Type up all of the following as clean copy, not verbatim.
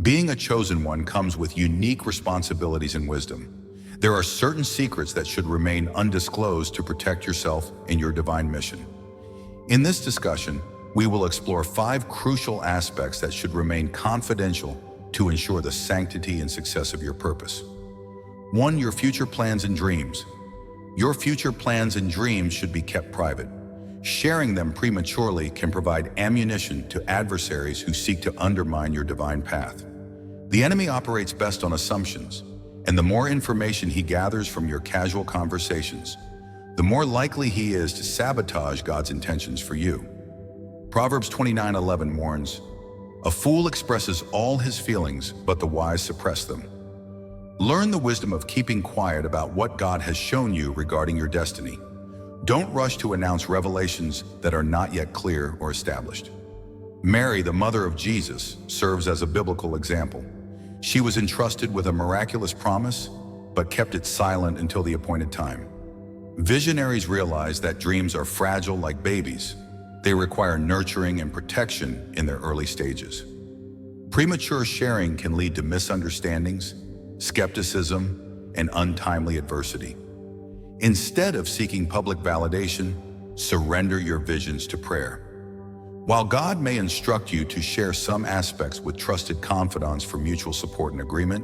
Being a chosen one comes with unique responsibilities and wisdom. There are certain secrets that should remain undisclosed to protect yourself and your divine mission. In this discussion, we will explore 5 crucial aspects that should remain confidential to ensure the sanctity and success of your purpose. 1. Your future plans and dreams. Your future plans and dreams should be kept private. Sharing them prematurely can provide ammunition to adversaries who seek to undermine your divine path. The enemy operates best on assumptions, and the more information he gathers from your casual conversations, the more likely he is to sabotage God's intentions for you. Proverbs 29:11 warns, "A fool expresses all his feelings, but the wise suppress them." Learn the wisdom of keeping quiet about what God has shown you regarding your destiny. Don't rush to announce revelations that are not yet clear or established. Mary, the mother of Jesus, serves as a biblical example. She was entrusted with a miraculous promise, but kept it silent until the appointed time. Visionaries realize that dreams are fragile like babies. They require nurturing and protection in their early stages. Premature sharing can lead to misunderstandings, skepticism, and untimely adversity. Instead of seeking public validation, surrender your visions to prayer. While God may instruct you to share some aspects with trusted confidants for mutual support and agreement,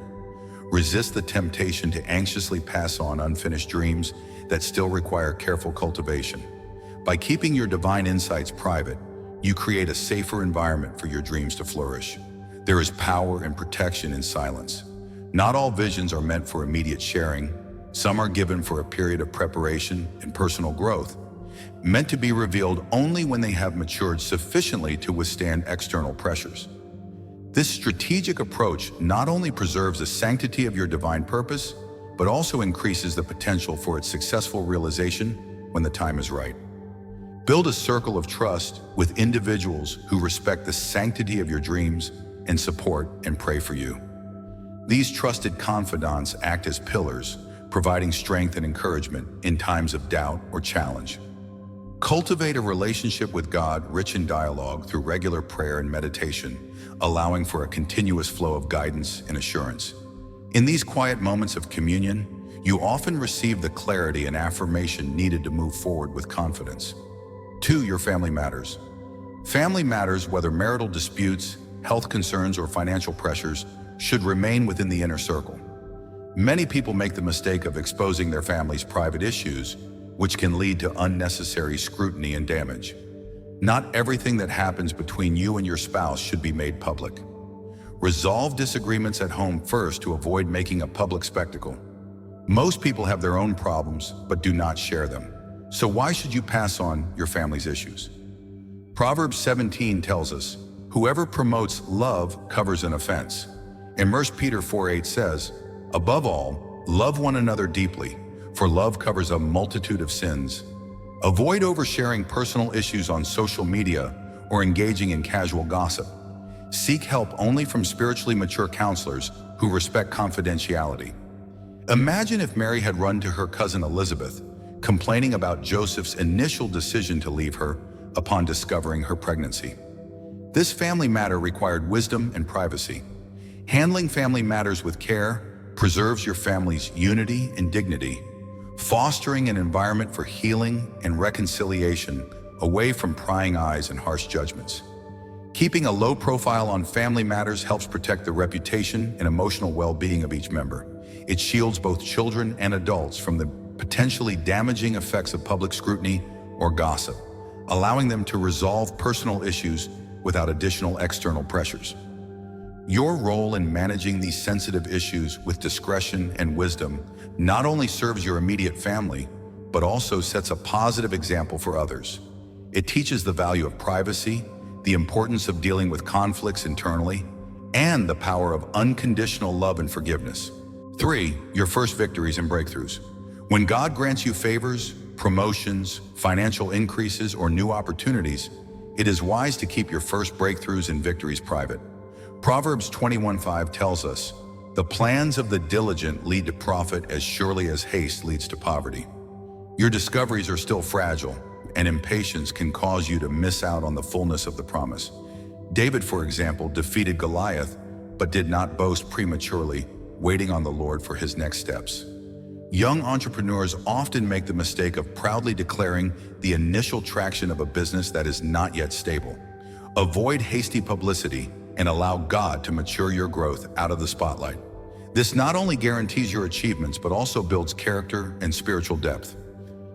resist the temptation to anxiously pass on unfinished dreams that still require careful cultivation. By keeping your divine insights private, you create a safer environment for your dreams to flourish. There is power and protection in silence. Not all visions are meant for immediate sharing. Some are given for a period of preparation and personal growth, meant to be revealed only when they have matured sufficiently to withstand external pressures. This strategic approach not only preserves the sanctity of your divine purpose, but also increases the potential for its successful realization when the time is right. Build a circle of trust with individuals who respect the sanctity of your dreams and support and pray for you. These trusted confidants act as pillars, providing strength and encouragement in times of doubt or challenge. Cultivate a relationship with God rich in dialogue through regular prayer and meditation, allowing for a continuous flow of guidance and assurance. In these quiet moments of communion, you often receive the clarity and affirmation needed to move forward with confidence. 2. Your family matters. Family matters, whether marital disputes, health concerns, or financial pressures, should remain within the inner circle. Many people make the mistake of exposing their family's private issues, which can lead to unnecessary scrutiny and damage. Not everything that happens between you and your spouse should be made public. Resolve disagreements at home first to avoid making a public spectacle. Most people have their own problems, but do not share them. So why should you pass on your family's issues? Proverbs 17 tells us, "Whoever promotes love covers an offense." And 1 Peter 4:8 says, "Above all, love one another deeply, for love covers a multitude of sins." Avoid oversharing personal issues on social media or engaging in casual gossip. Seek help only from spiritually mature counselors who respect confidentiality. Imagine if Mary had run to her cousin Elizabeth, complaining about Joseph's initial decision to leave her upon discovering her pregnancy. This family matter required wisdom and privacy. Handling family matters with care preserves your family's unity and dignity, fostering an environment for healing and reconciliation away from prying eyes and harsh judgments. Keeping a low profile on family matters helps protect the reputation and emotional well-being of each member. It shields both children and adults from the potentially damaging effects of public scrutiny or gossip, allowing them to resolve personal issues without additional external pressures. Your role in managing these sensitive issues with discretion and wisdom not only serves your immediate family, but also sets a positive example for others. It teaches the value of privacy, the importance of dealing with conflicts internally, and the power of unconditional love and forgiveness. 3. Your first victories and breakthroughs. When God grants you favors, promotions, financial increases, or new opportunities, it is wise to keep your first breakthroughs and victories private. Proverbs 21:5 tells us, "The plans of the diligent lead to profit as surely as haste leads to poverty." Your discoveries are still fragile, and impatience can cause you to miss out on the fullness of the promise. David, for example, defeated Goliath, but did not boast prematurely, waiting on the Lord for his next steps. Young entrepreneurs often make the mistake of proudly declaring the initial traction of a business that is not yet stable. Avoid hasty publicity and allow God to mature your growth out of the spotlight. This not only guarantees your achievements, but also builds character and spiritual depth.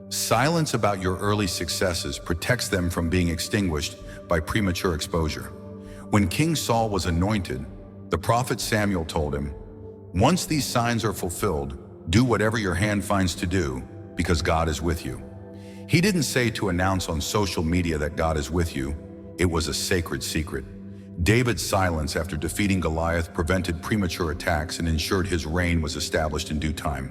Silence about your early successes protects them from being extinguished by premature exposure. When King Saul was anointed, the prophet Samuel told him, "Once these signs are fulfilled, do whatever your hand finds to do, because God is with you." He didn't say to announce on social media that God is with you. It was a sacred secret. David's silence after defeating Goliath prevented premature attacks and ensured his reign was established in due time.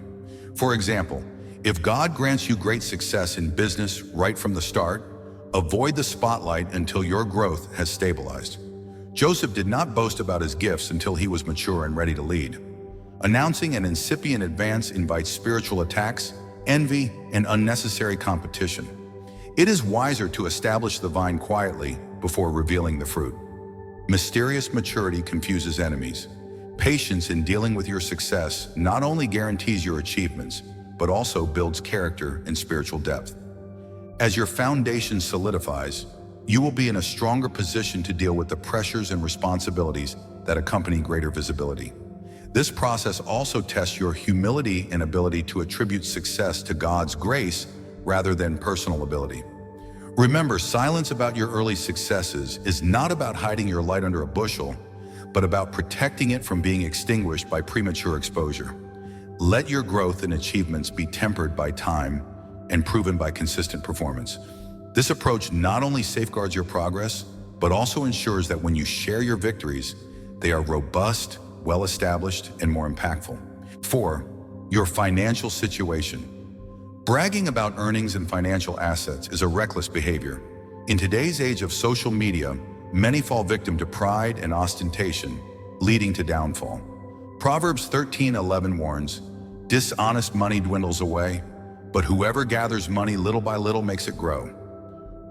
For example, if God grants you great success in business right from the start, avoid the spotlight until your growth has stabilized. Joseph did not boast about his gifts until he was mature and ready to lead. Announcing an incipient advance invites spiritual attacks, envy, and unnecessary competition. It is wiser to establish the vine quietly before revealing the fruit. Mysterious maturity confuses enemies. Patience in dealing with your success not only guarantees your achievements, but also builds character and spiritual depth. As your foundation solidifies, you will be in a stronger position to deal with the pressures and responsibilities that accompany greater visibility. This process also tests your humility and ability to attribute success to God's grace rather than personal ability. Remember, silence about your early successes is not about hiding your light under a bushel, but about protecting it from being extinguished by premature exposure. Let your growth and achievements be tempered by time and proven by consistent performance. This approach not only safeguards your progress, but also ensures that when you share your victories, they are robust, well-established, and more impactful. 4. Your financial situation. Bragging about earnings and financial assets is a reckless behavior. In today's age of social media, many fall victim to pride and ostentation, leading to downfall. Proverbs 13:11 warns, "Dishonest money dwindles away, but whoever gathers money little by little makes it grow."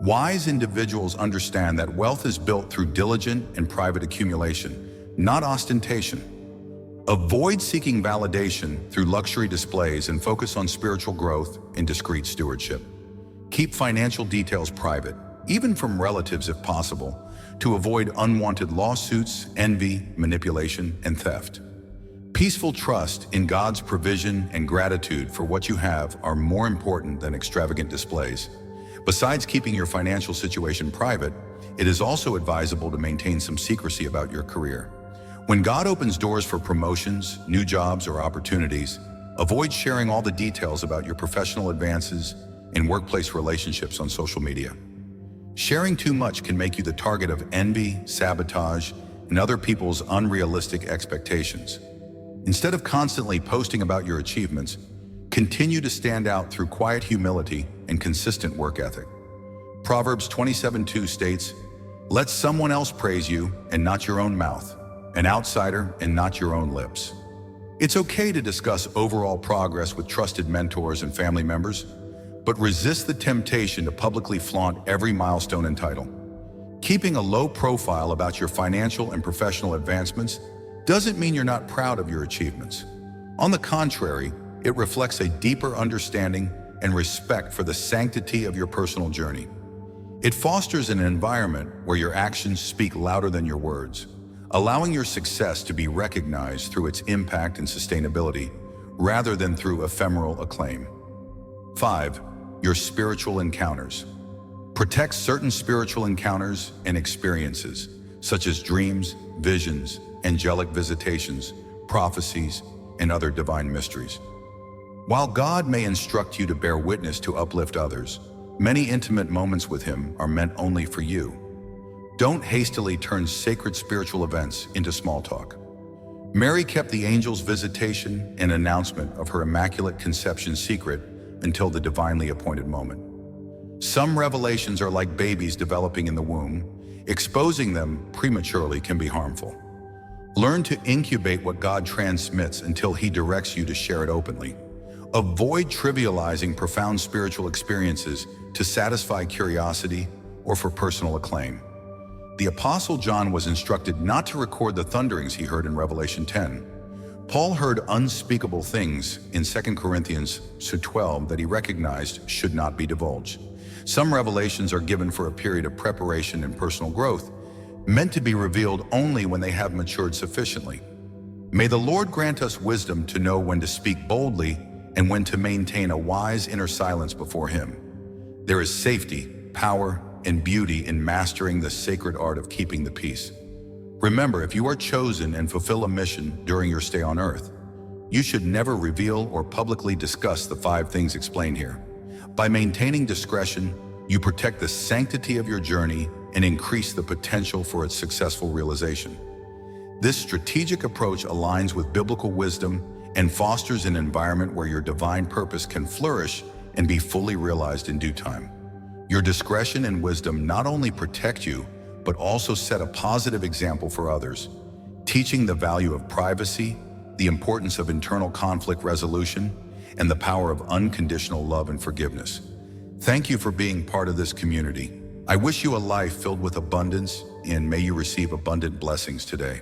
Wise individuals understand that wealth is built through diligent and private accumulation, not ostentation. Avoid seeking validation through luxury displays and focus on spiritual growth and discreet stewardship. Keep financial details private, even from relatives if possible, to avoid unwanted lawsuits, envy, manipulation, and theft. Peaceful trust in God's provision and gratitude for what you have are more important than extravagant displays. Besides keeping your financial situation private, it is also advisable to maintain some secrecy about your career. When God opens doors for promotions, new jobs, or opportunities, avoid sharing all the details about your professional advances and workplace relationships on social media. Sharing too much can make you the target of envy, sabotage, and other people's unrealistic expectations. Instead of constantly posting about your achievements, continue to stand out through quiet humility and consistent work ethic. Proverbs 27:2 states, "Let someone else praise you and not your own mouth, an outsider and not your own lips." It's okay to discuss overall progress with trusted mentors and family members, but resist the temptation to publicly flaunt every milestone and title. Keeping a low profile about your financial and professional advancements doesn't mean you're not proud of your achievements. On the contrary, it reflects a deeper understanding and respect for the sanctity of your personal journey. It fosters an environment where your actions speak louder than your words, allowing your success to be recognized through its impact and sustainability, rather than through ephemeral acclaim. 5. Your spiritual encounters. Protect certain spiritual encounters and experiences, such as dreams, visions, angelic visitations, prophecies, and other divine mysteries. While God may instruct you to bear witness to uplift others, many intimate moments with Him are meant only for you. Don't hastily turn sacred spiritual events into small talk. Mary kept the angel's visitation and announcement of her Immaculate Conception secret until the divinely appointed moment. Some revelations are like babies developing in the womb. Exposing them prematurely can be harmful. Learn to incubate what God transmits until He directs you to share it openly. Avoid trivializing profound spiritual experiences to satisfy curiosity or for personal acclaim. The Apostle John was instructed not to record the thunderings he heard in Revelation 10. Paul heard unspeakable things in 2 Corinthians 12 that he recognized should not be divulged. Some revelations are given for a period of preparation and personal growth, meant to be revealed only when they have matured sufficiently. May the Lord grant us wisdom to know when to speak boldly and when to maintain a wise inner silence before Him. There is safety, power, and beauty in mastering the sacred art of keeping the peace. Remember, if you are chosen and fulfill a mission during your stay on earth, you should never reveal or publicly discuss the 5 things explained here. By maintaining discretion, you protect the sanctity of your journey and increase the potential for its successful realization. This strategic approach aligns with biblical wisdom and fosters an environment where your divine purpose can flourish and be fully realized in due time. Your discretion and wisdom not only protect you, but also set a positive example for others, teaching the value of privacy, the importance of internal conflict resolution, and the power of unconditional love and forgiveness. Thank you for being part of this community. I wish you a life filled with abundance, and may you receive abundant blessings today.